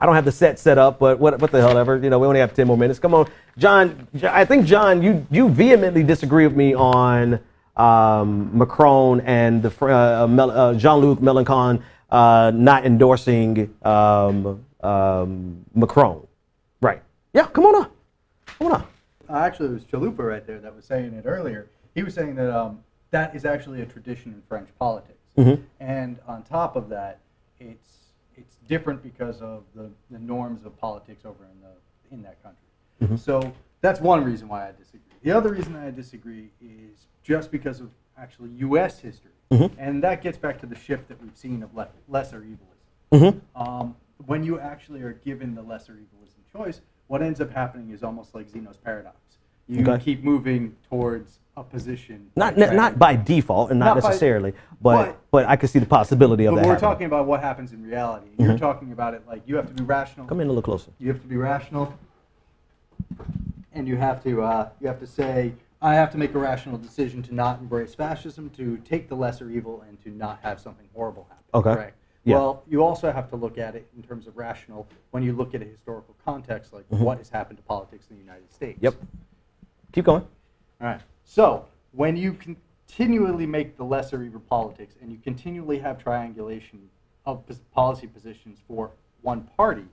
I don't have the set up, but what the hell ever. You know, we only have 10 more minutes. Come on, John. I think, John, you vehemently disagree with me on Macron and the Jean-Luc Mélenchon not endorsing Macron. Right. Yeah, come on up. Come on up. Actually, it was Chalupa right there that was saying it earlier. He was saying that that is actually a tradition in French politics. And on top of that, it's different because of the norms of politics over in that country. So that's one reason why I disagree. The other reason I disagree is just because of actually U.S. history. And that gets back to the shift that we've seen of lesser evilism. When you actually are given the lesser evilism choice, what ends up happening is almost like Zeno's paradox. You keep moving towards a position. Not by default and not necessarily, but I could see the possibility of that. But we're happening. talking about what happens in reality. You're talking about it like you have to be rational. Come in a little closer. You have to be rational, and you have to say, I have to make a rational decision to not embrace fascism, to take the lesser evil, and to not have something horrible happen. Okay. Right? Yeah. Well, you also have to look at it in terms of rational when you look at a historical context, like what has happened to politics in the United States. Yep. Keep going. All right. So when you continually make the lesser evil politics and you continually have triangulation of policy positions for one party,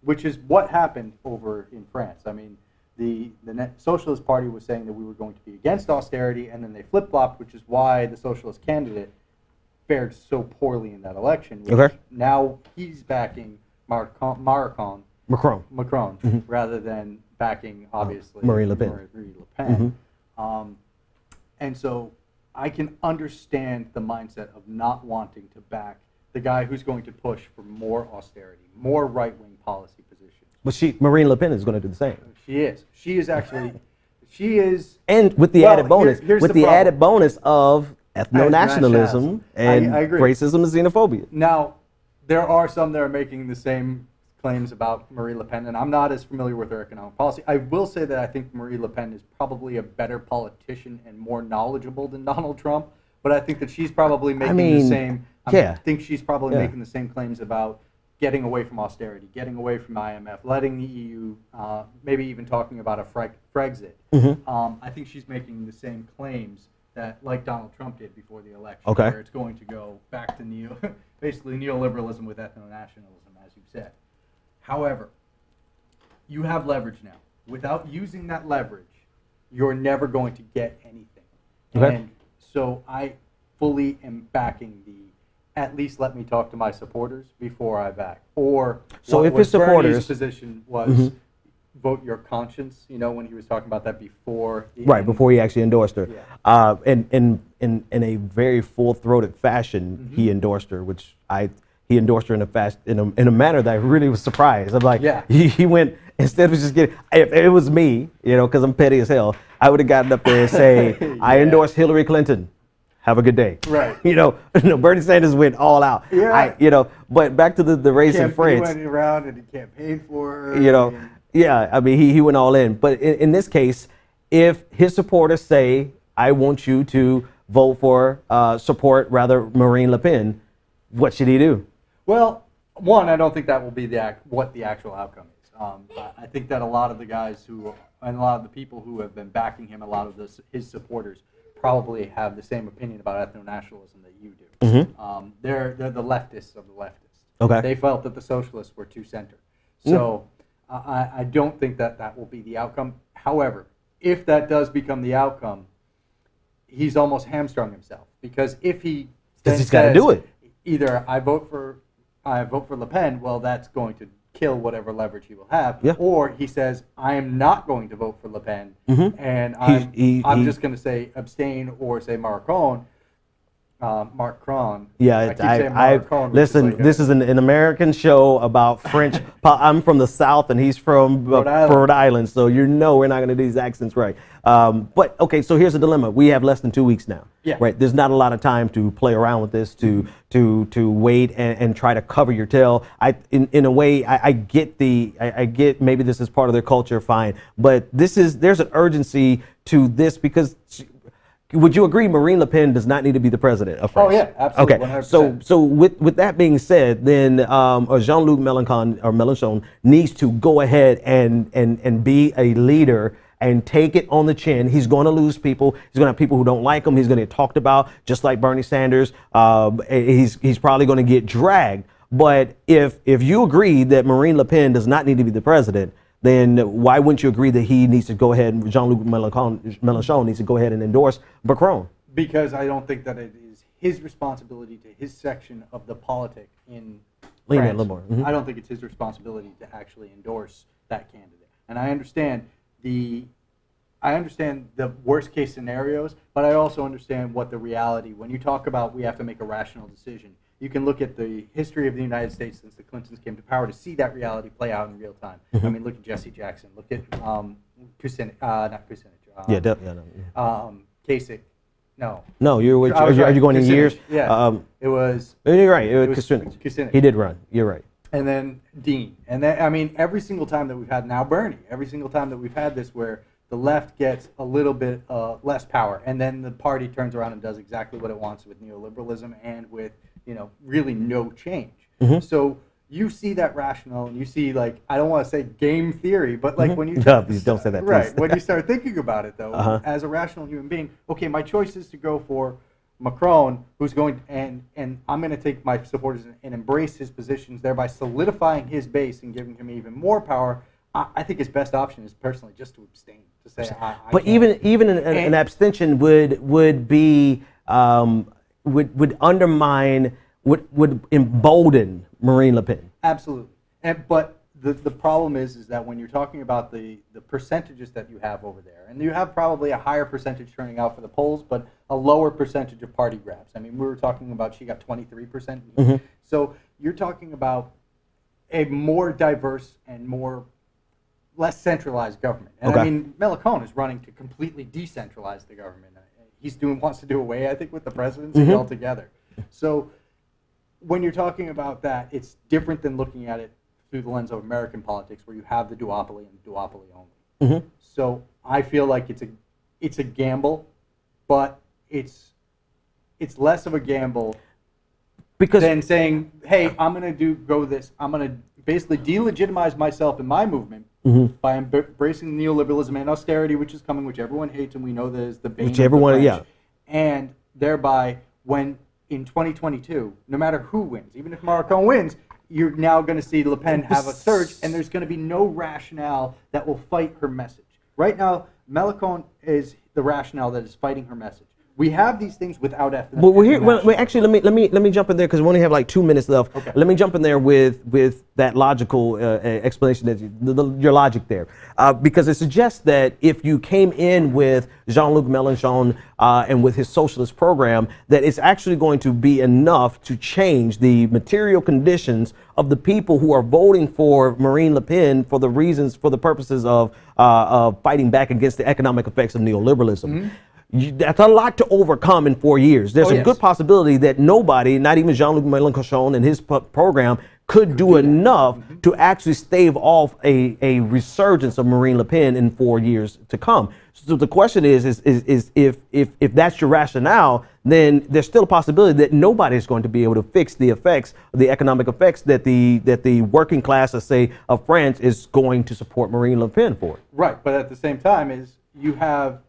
which is what happened over in France. I mean, the Socialist Party was saying that we were going to be against austerity, and then they flip-flopped, which is why the socialist candidate fared so poorly in that election. Now he's backing Macron rather than backing, obviously, Marine Le Pen. And so I can understand the mindset of not wanting to back the guy who's going to push for more austerity, more right-wing policy positions. But Marine Le Pen is going to do the same. She is. She is actually. She is. And with the added bonus, added bonus of ethno-nationalism and racism and xenophobia. Now, there are some that are making the same claims about Marie Le Pen, and I'm not as familiar with her economic policy. I will say that I think Marie Le Pen is probably a better politician and more knowledgeable than Donald Trump, but I think that she's probably making the same. I think she's probably making the same claims about getting away from austerity, getting away from IMF, letting the EU, maybe even talking about a Frexit. I think she's making the same claims that, like Donald Trump did before the election, where it's going to go back to basically neoliberalism with ethno-nationalism, as you said. However, you have leverage now. Without using that leverage, you're never going to get anything. And so I fully am backing at least let me talk to my supporters before I back. Or so if his supporters, Bernie's position was vote your conscience, you know, when he was talking about that before. Before he actually endorsed her. In a very full-throated fashion, he endorsed her, which he endorsed her in a manner that I really was surprised. I'm like, he went, instead of just getting, if it was me, you know, because I'm petty as hell, I would have gotten up there and say, I endorse Hillary Clinton. Have a good day. Right. You know, Bernie Sanders went all out. But back to the race in France. He went around and he campaigned for her. You know, I mean, he went all in. But in this case, if his supporters say, I want you to vote for, support Marine Le Pen, what should he do? Well, one, I don't think that will be what the actual outcome is. I think that a lot of the guys and a lot of the people who have been backing him, a lot of his supporters, probably have the same opinion about ethno-nationalism that you do. They're the leftists of the leftists. They felt that the socialists were too center. So I don't think that will be the outcome. However, if that does become the outcome, he's almost hamstrung himself, because if he he's got to do it. Either I vote for Le Pen, well, that's going to kill whatever leverage he will have. Or he says, I am not going to vote for Le Pen, and I'm just going to say abstain or say Macron. Listen, this is an American show about French. I'm from the South and he's from Rhode Island, so we're not going to do these accents right. But okay, so here's the dilemma. We have less than 2 weeks now. Right. There's not a lot of time to play around with this, to wait and try to cover your tail. In a way, I get maybe this is part of their culture, fine. But there's an urgency to this, because would you agree Marine Le Pen does not need to be the president of France? Oh yeah, absolutely. Okay, 100%. so with that being said, then Jean-Luc Mélenchon needs to go ahead and be a leader and take it on the chin. He's going to lose people. He's going to have people who don't like him. He's going to get talked about, just like Bernie Sanders. He's probably going to get dragged. But if you agree that Marine Le Pen does not need to be the president, then why wouldn't you agree that he needs to go ahead and Jean-Luc Mélenchon needs to go ahead and endorse Macron? Because I don't think that it is his responsibility to his section of the politic in Lean France. in a little more. I don't think it's his responsibility to actually endorse that candidate. And I understand the worst case scenarios, but I also understand what the reality, when you talk about we have to make a rational decision, you can look at the history of the United States since the Clintons came to power to see that reality play out in real time. I mean, look at Jesse Jackson. Look at Kucinich, not Kucinich. Kasich. No. No, are you going in years? Yeah. It was. You're right. It was Kucinich. He did run. You're right. And then Dean. And then, I mean, every single time that we've had, now Bernie, every single time that we've had this where the left gets a little bit less power, and then the party turns around and does exactly what it wants with neoliberalism and with, really no change. So you see that rational, and you see, like, I don't want to say game theory, but like when you please don't say that, please. Right, when you start thinking about it though, as a rational human being, okay, my choice is to go for Macron, who's going and I'm going to take my supporters and embrace his positions, thereby solidifying his base and giving him even more power. I think his best option is personally just to abstain, to say but even an abstention would be would undermine, would embolden Marine Le Pen. Absolutely. But the problem is that when you're talking about the percentages that you have over there, and you have probably a higher percentage turning out for the polls, but a lower percentage of party grabs. I mean, we were talking about she got 23%. So you're talking about a more diverse and less centralized government. And I mean, Mélenchon is running to completely decentralize the government. Wants to do away, I think, with the presidency altogether. So when you're talking about that, it's different than looking at it through the lens of American politics, where you have the duopoly and duopoly only. So I feel like it's a gamble, but it's less of a gamble than saying, hey, I'm going to go this. I'm going to basically delegitimize myself and my movement by embracing neoliberalism and austerity, which is coming, which everyone hates, and we know that is the bane of the French. And thereby, when in 2022, no matter who wins, even if Macron wins, you're now going to see Le Pen have a surge, and there's going to be no rationale that will fight her message. Right now, Mélenchon is the rationale that is fighting her message. We have these things without ethnic. Well, we're here. Well, actually, let me jump in there because we only have like 2 minutes left. Okay. Let me jump in there with that logical explanation that your logic there, because it suggests that if you came in with Jean-Luc Mélenchon and with his socialist program, that it's actually going to be enough to change the material conditions of the people who are voting for Marine Le Pen for the purposes of fighting back against the economic effects of neoliberalism. That's a lot to overcome in 4 years. There's a good possibility that nobody, not even Jean-Luc Mélenchon and his program, could do enough to actually stave off a resurgence of Marine Le Pen in 4 years to come. So the question is if that's your rationale, then there's still a possibility that nobody's going to be able to fix the effects, the economic effects that the working class, let's say, of France is going to support Marine Le Pen for. Right, but at the same time is you have.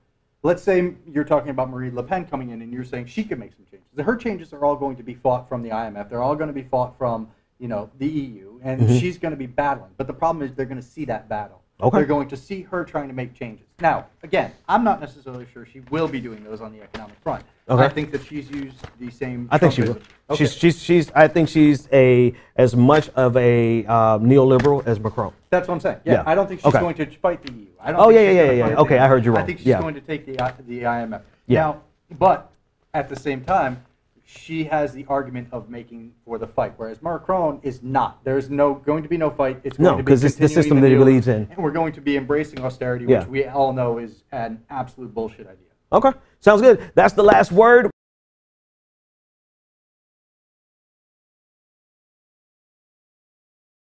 Let's say you're talking about Marine Le Pen coming in and you're saying she can make some changes. Her changes are all going to be fought from the IMF. They're all going to be fought from, the EU, and she's going to be battling. But the problem is they're going to see that battle. They're going to see her trying to make changes. Now, again, I'm not necessarily sure she will be doing those on the economic front. I think that she's used the same. I think she will. I think she's as much of a neoliberal as Macron. That's what I'm saying. Yeah. I don't think she's going to fight the EU. I don't Okay, I heard you wrong. I think she's going to take the IMF. Now, but at the same time, she has the argument of making for the fight, whereas Macron is not. There's going to be no fight. It's going to be because it's the system that he believes in. And we're going to be embracing austerity, which we all know is an absolute bullshit idea. Okay, sounds good. That's the last word.